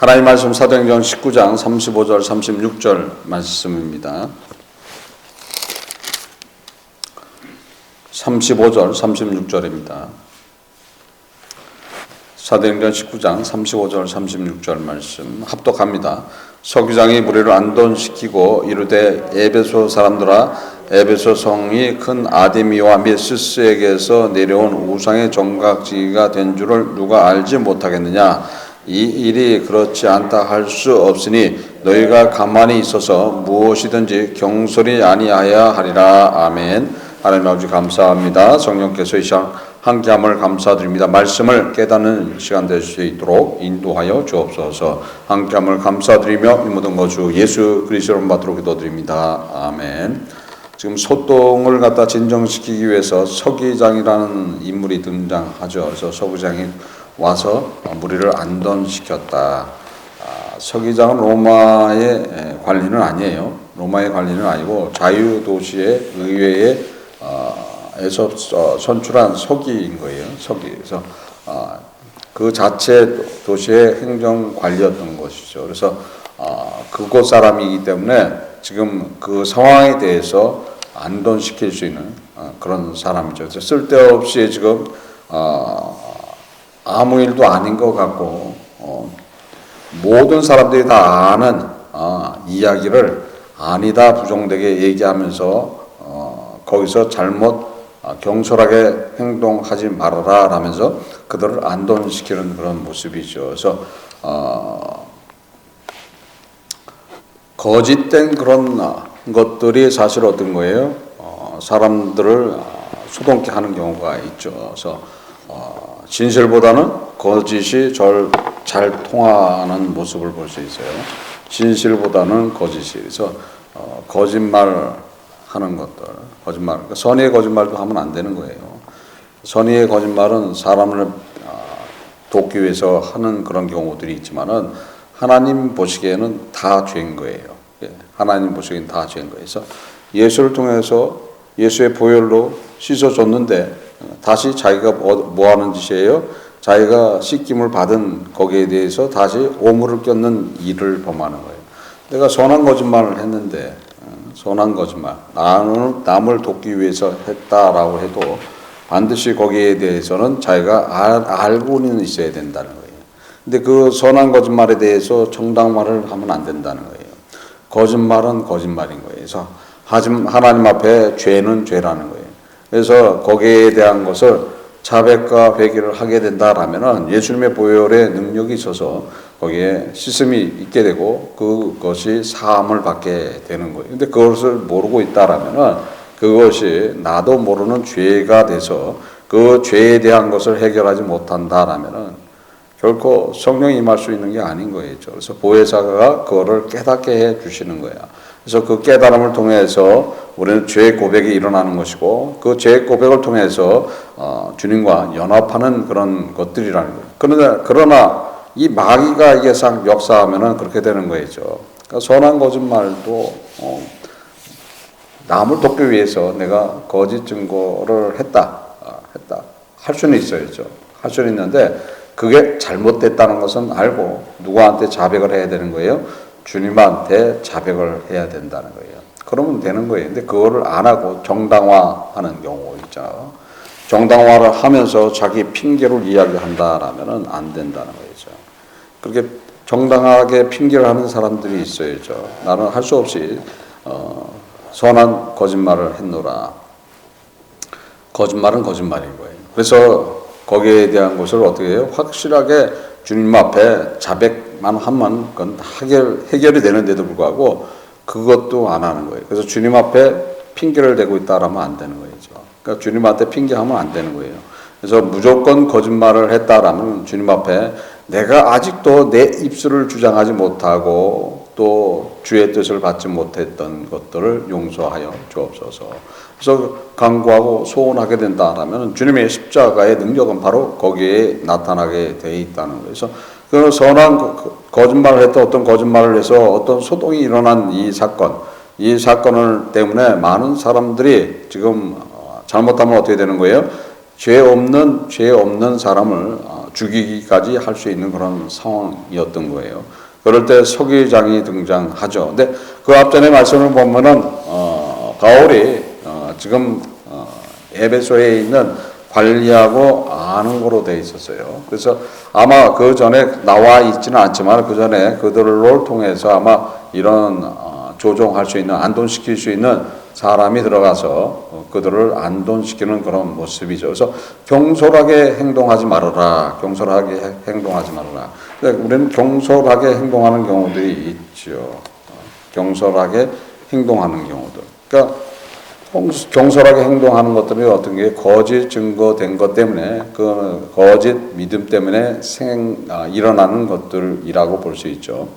하나님 말씀 사도행전 19장 35절 36절 말씀입니다. 35절 36절입니다. 사도행전 19장 35절 36절 말씀 합독합니다. 서기장이 무리를 안돈시키고 이르되 에베소 사람들아 에베소 성이 큰 아데미와 및 스스에게서 내려온 우상의 정각지기가 된 줄을 누가 알지 못하겠느냐. 이 일이 그렇지 않다 할 수 없으니 너희가 가만히 있어서 무엇이든지 경솔히 아니하여야 하리라. 아멘. 하나님 아버지 감사합니다. 성령께서 이 시간 함께함을 감사드립니다. 말씀을 깨닫는 시간 될 수 있도록 인도하여 주옵소서. 함께함을 감사드리며 이 모든 것 주 예수 그리스도를 받도록 기도드립니다. 아멘. 지금 소똥을 갖다 진정시키기 위해서 서기장이라는 인물이 등장하죠. 그래서 서기장이 와서 무리를 안돈시켰다. 서기장은 로마의 관리는 아니에요. 로마의 관리는 아니고 자유도시의 의회에 에서 선출한 서기인 거예요. 서기. 그래서 그 자체 도시의 행정 관리였던 것이죠. 그래서 그곳 사람이기 때문에 지금 그 상황에 대해서 안돈시킬 수 있는 그런 사람이죠. 그래서 쓸데없이 지금 아무 일도 아닌 것 같고 모든 사람들이 다 아는 이야기를 아니다 부정되게 얘기하면서 거기서 잘못 경솔하게 행동하지 말아라 라면서 그들을 안돈시키는 그런 모습이죠. 그래서 거짓된 그런 것들이 사실 어떤 거예요? 사람들을 소동케 하는 경우가 있죠. 그래서 진실보다는 거짓이 잘 통하는 모습을 볼 수 있어요. 진실보다는 거짓이. 그래서 거짓말 하는 것들, 거짓말. 그러니까 선의의 거짓말도 하면 안 되는 거예요. 선의의 거짓말은 사람을 돕기 위해서 하는 그런 경우들이 있지만은 하나님 보시기에는 다 죄인 거예요. 하나님 보시기에는 다 죄인 거예요. 그래서 예수를 통해서 예수의 보혈로 씻어줬는데 다시 자기가 뭐 하는 짓이에요? 자기가 씻김을 받은 거기에 대해서 다시 오물을 껴는 일을 범하는 거예요. 내가 선한 거짓말을 했는데 선한 거짓말, 남을 돕기 위해서 했다라고 해도 반드시 거기에 대해서는 자기가 알고는 있어야 된다는 거예요. 근데 그 선한 거짓말에 대해서 정당말을 하면 안 된다는 거예요. 거짓말은 거짓말인 거예요. 그래서 하나님 앞에 죄는 죄라는 거예요. 그래서 거기에 대한 것을 자백과 회개를 하게 된다라면은 예수님의 보혈의 능력이 있어서 거기에 씻음이 있게 되고 그것이 사함을 받게 되는 거예요. 근데 그것을 모르고 있다라면은 그것이 나도 모르는 죄가 돼서 그 죄에 대한 것을 해결하지 못한다라면은 결코 성령이 임할 수 있는 게 아닌 거예요. 그래서 보혜사가 그거를 깨닫게 해 주시는 거야. 그래서 그 깨달음을 통해서 우리는 죄의 고백이 일어나는 것이고 그 죄의 고백을 통해서 주님과 연합하는 그런 것들이라는 거예요. 그러나 이 마귀가 이게 역사하면은 그렇게 되는 거죠. 그러니까 선한 거짓말도 남을 돕기 위해서 내가 거짓 증거를 했다 할 수는 있어야죠. 할 수는 있는데 그게 잘못됐다는 것은 알고 누구한테 자백을 해야 되는 거예요? 주님한테 자백을 해야 된다는 거예요. 그러면 되는 거예요. 근데 그거를 안 하고 정당화하는 경우 있죠. 정당화를 하면서 자기 핑계를 이야기한다라면은 안 된다는 거죠. 그렇게 정당하게 핑계를 하는 사람들이 있어야죠. 나는 할 수 없이 선한 거짓말을 했노라. 거짓말은 거짓말인 거예요. 그래서 거기에 대한 것을 어떻게 해요? 확실하게 주님 앞에 자백만 하면 그건 해결이 되는데도 불구하고 그것도 안 하는 거예요. 그래서 주님 앞에 핑계를 대고 있다라면 안 되는 거죠. 그러니까 주님한테 핑계하면 안 되는 거예요. 그래서 무조건 거짓말을 했다라면 주님 앞에 내가 아직도 내 입술을 주장하지 못하고 또 주의 뜻을 받지 못했던 것들을 용서하여 주옵소서. 그래서 간구하고 소원하게 된다라면 주님의 십자가의 능력은 바로 거기에 나타나게 돼 있다는 거예요. 그래서 그 선한 거짓말을 했다 어떤 거짓말을 해서 어떤 소동이 일어난 이 사건을 때문에 많은 사람들이 지금 잘못하면 어떻게 되는 거예요? 죄 없는 사람을 죽이기까지 할 수 있는 그런 상황이었던 거예요. 그럴 때 서기장이 등장하죠. 근데 그 앞전의 말씀을 보면은 바울이 지금 에베소에 있는 관리하고 아는 거로 돼 있었어요. 그래서 아마 그 전에 나와 있지는 않지만 그 전에 그들을 통해서 아마 이런 조종할 수 있는, 안돈시킬 수 있는 사람이 들어가서 그들을 안돈시키는 그런 모습이죠. 그래서 경솔하게 행동하지 말아라. 경솔하게 행동하지 말아라. 우리는 경솔하게 행동하는 경우들이 있죠. 경솔하게 행동하는 경우들. 그러니까 경솔하게 행동하는 것들이 어떤 게 거짓 증거된 것 때문에 그 거짓 믿음 때문에 일어나는 것들이라고 볼 수 있죠.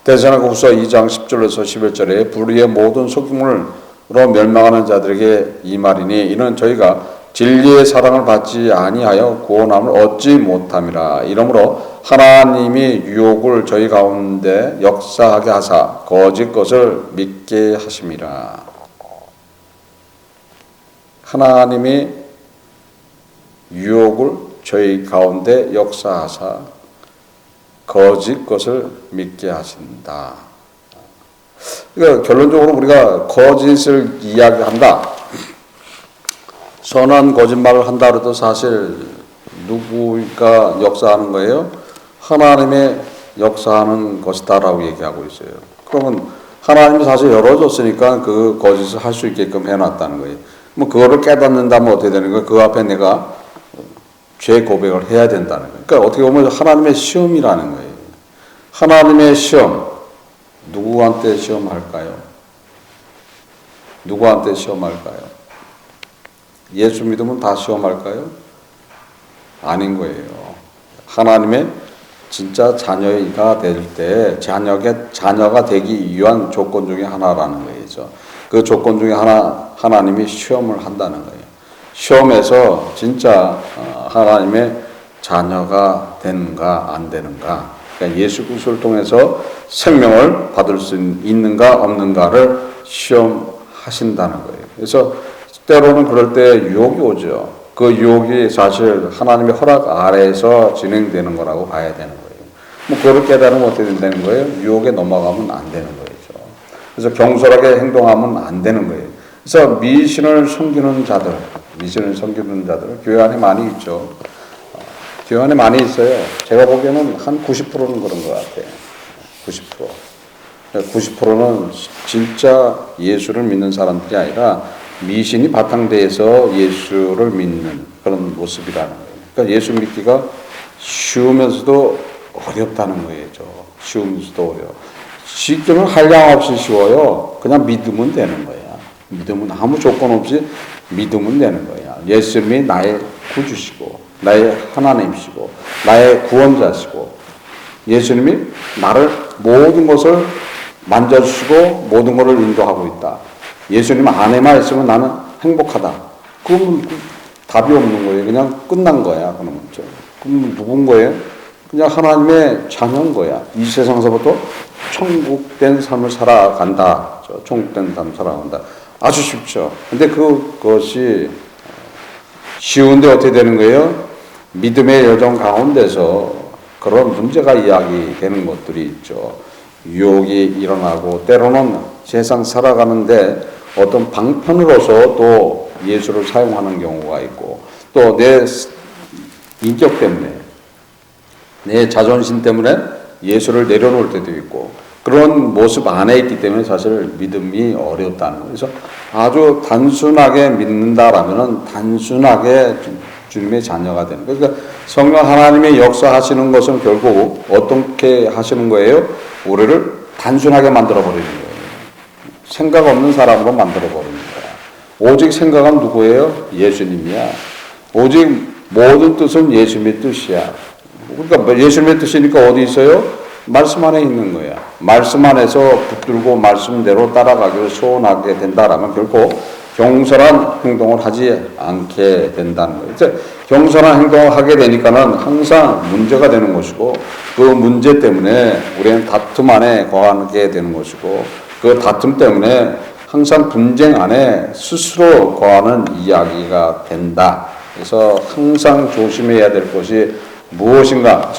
데살로니가후서 2장 10절에서 11절에 불의의 모든 속임으로 멸망하는 자들에게 이 말이니 이는 저희가 진리의 사랑을 받지 아니하여 구원함을 얻지 못함이라. 이러므로 하나님이 유혹을 저희 가운데 역사하게 하사 거짓 것을 믿게 하심이라. 하나님이 유혹을 저희 가운데 역사하사 거짓 것을 믿게 하신다. 그러니까 결론적으로 우리가 거짓을 이야기한다. 선한 거짓말을 한다 해도 사실 누구가 역사하는 거예요? 하나님의 역사하는 것이다라고 얘기하고 있어요. 그러면 하나님이 사실 열어줬으니까 그 거짓을 할 수 있게끔 해놨다는 거예요. 뭐 그거를 깨닫는다면 어떻게 되는 거예요? 그 앞에 내가 죄 고백을 해야 된다는 거예요. 그러니까 어떻게 보면 하나님의 시험이라는 거예요. 하나님의 시험. 누구한테 시험할까요? 누구한테 시험할까요? 예수 믿으면 다 시험할까요? 아닌 거예요. 하나님의 진짜 자녀가 될 때 자녀가 되기 위한 조건 중에 하나라는 거죠. 그 조건 중에 하나님이 시험을 한다는 거예요. 시험에서 진짜 하나님의 자녀가 되는가 안 되는가, 그러니까 예수 그리스도를 통해서 생명을 받을 수 있는가 없는가를 시험하신다는 거예요. 그래서 때로는 그럴 때 유혹이 오죠. 그 유혹이 사실 하나님의 허락 아래에서 진행되는 거라고 봐야 되는 거예요. 뭐 그걸 깨달으면 어떻게 된다는 거예요? 유혹에 넘어가면 안 되는 거죠. 그래서 경솔하게 행동하면 안 되는 거예요. 그래서 미신을 섬기는 자들 교회 안에 많이 있죠. 교회 안에 많이 있어요. 제가 보기에는 한 90%는 그런 것 같아요. 90%는 진짜 예수를 믿는 사람들이 아니라 미신이 바탕돼서 예수를 믿는 그런 모습이라는 거예요. 그러니까 예수 믿기가 쉬우면서도 어렵다는 거예요. 쉬우면서도 어려워. 쉽기는 한량없이 쉬워요. 그냥 믿으면 되는 거야. 믿으면 아무 조건 없이 믿으면 되는 거야. 예수님이 나의 구주시고 나의 하나님이시고 나의 구원자시고 예수님이 나를 모든 것을 만져주시고 모든 것을 인도하고 있다. 예수님 안에만 있으면 나는 행복하다. 그러면 답이 없는 거예요. 그냥 끝난 거야. 그러면 누군 거예요? 그냥 하나님의 자녀인 거야. 이 세상에서부터 천국된 삶을 살아간다. 천국된 삶을 살아간다. 아주 쉽죠. 근데 그것이 쉬운데 어떻게 되는 거예요? 믿음의 여정 가운데서 그런 문제가 이야기되는 것들이 있죠. 유혹이 일어나고 때로는 세상 살아가는데 어떤 방편으로서 또 예수를 사용하는 경우가 있고 또 내 인격 때문에 내 자존심 때문에 예수를 내려놓을 때도 있고 그런 모습 안에 있기 때문에 사실 믿음이 어렵다는 거예요. 그래서 아주 단순하게 믿는다라면은 단순하게 주님의 자녀가 되는 거예요. 그러니까 성령 하나님의 역사하시는 것은 결국 어떻게 하시는 거예요? 우리를 단순하게 만들어 버리는 거예요. 생각 없는 사람으로 만들어 버리는 거야. 오직 생각은 누구예요? 예수님이야. 오직 모든 뜻은 예수님의 뜻이야. 그러니까 예수님의 뜻이니까 어디 있어요? 말씀 안에 있는 거야. 말씀 안에서 붙들고 말씀대로 따라가기를 소원하게 된다라면 결코 경솔한 행동을 하지 않게 된다는 거예요. 이제 경솔한 행동을 하게 되니까는 항상 문제가 되는 것이고 그 문제 때문에 우리는 다툼 안에 거하게 되는 것이고 그 다툼 때문에 항상 분쟁 안에 스스로 거하는 이야기가 된다. 그래서 항상 조심해야 될 것이 무엇인가?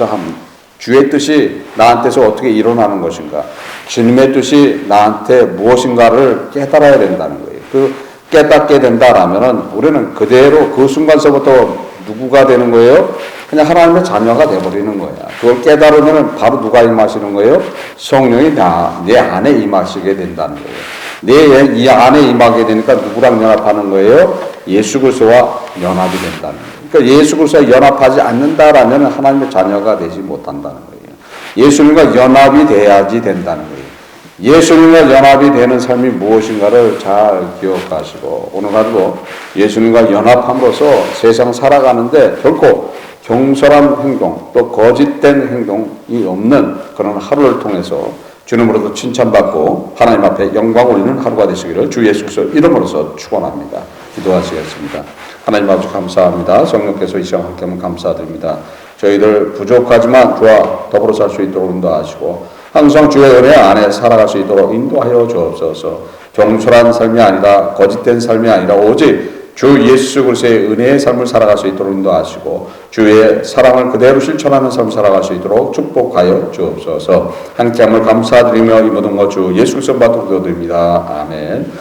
주의 뜻이 나한테서 어떻게 일어나는 것인가? 주님의 뜻이 나한테 무엇인가를 깨달아야 된다는 거예요. 그 깨닫게 된다라면은 우리는 그대로 그 순간서부터 누구가 되는 거예요? 그냥 하나님의 자녀가 되어버리는 거야. 그걸 깨달으면 바로 누가 임하시는 거예요? 성령이 내 안에 임하시게 된다는 거예요. 이 안에 임하게 되니까 누구랑 연합하는 거예요? 예수 그리스도와 연합이 된다는 거예요. 그러니까 예수 그리스도와 연합하지 않는다라면 하나님의 자녀가 되지 못한다는 거예요. 예수님과 연합이 돼야지 된다는 거예요. 예수님과 연합이 되는 삶이 무엇인가를 잘 기억하시고 오늘 하루도 예수님과 연합함으로써 세상 살아가는데 결코 경솔한 행동 또 거짓된 행동이 없는 그런 하루를 통해서 주님으로도 칭찬받고 하나님 앞에 영광 올리는 하루가 되시기를 주 예수 그리스도 이름으로서 축원합니다. 기도하시겠습니다. 하나님 아버지 감사합니다. 성령께서 이 시간 함께하면 감사드립니다. 저희들 부족하지만 주와 더불어 살 수 있도록 인도하시고 항상 주의 은혜 안에 살아갈 수 있도록 인도하여 주옵소서. 경솔한 삶이 아니라 거짓된 삶이 아니라 오직 주 예수 그리스도의 은혜의 삶을 살아갈 수 있도록 인도하시고 주의 사랑을 그대로 실천하는 삶을 살아갈 수 있도록 축복하여 주옵소서. 함께함을 감사드리며 이 모든 것 주 예수 그리스도 받들어 드립니다. 아멘.